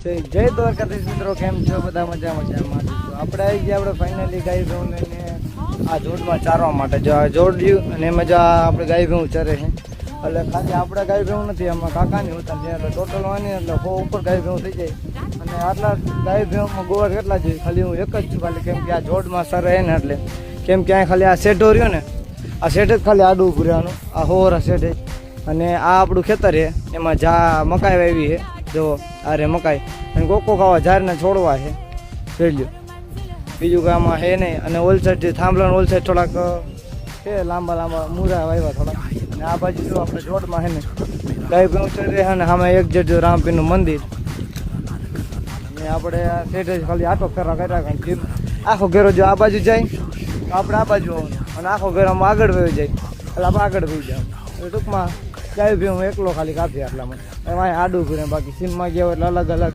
જય દ્વારકાધીશ મિત્રો, કેમ છો બધા? મજામાં આપણે આવી ગયા આપણે ફાઇનલી ગાય ભેઉં લઈને આ જોડમાં ચારવા માટે જો આ જોડ્યું અને એમાં જો આપણે ગાય ભેઉં ચરે છે. એટલે ખાલી આપણે ગાય ભેઉં નથી, એમાં કાકાની હોતા છે એટલે ટોટલ વાની એટલે 100 ઉપર ગાય ભેઉં થઈ જાય. અને આટલા ગાય ભેઉંમાં ગોળ કેટલા જોઈએ? ખાલી હું એક જ છું ખાલી, કેમ કે આ જોડમાં સરે ને એટલે કેમ કે અહીં ખાલી આ શેઢો રહ્યો ને, આ શેઢ જ ખાલી આડું ઉભું રહેવાનું, આ હોરા શેઢ. અને આ આપણું ખેતર છે, એમાં જા મકાઈ વાવી છે. જો આ રે મકાઈ અને કોકો ખાવા ઝાડને છોડવા છે. જોઈ લ્યો, બીજું કાંઈ આમાં છે નહીં. અને ઓલ સાઈડ થાંભલા ઓલ સાઈડ થોડાક છે લાંબા લાંબા મૂરા વાવ્યા થોડાક. અને આ બાજુ જો આપણે જોડમાં છે ને ગાય ભેંસ ચરે છે ને સામે એક જજો રામપીરનું મંદિર. અને આપણે આ શેઠે ખાલી આટો ફેરા કર્યા કારણ આખો ઘેરો જો આ બાજુ જાય તો આપણે આ બાજુ આવવાનું, અને આખો ઘેરામાં આગળ વહી જાય એટલે આપણે આગળ વહી જાય. એટલે ટૂંકમાં ગાય ભેંસ એકલો ખાલી કાપી આટલામાં એમાં આડું ફીરે, બાકી સીમમાં ગયા એટલે અલગ અલગ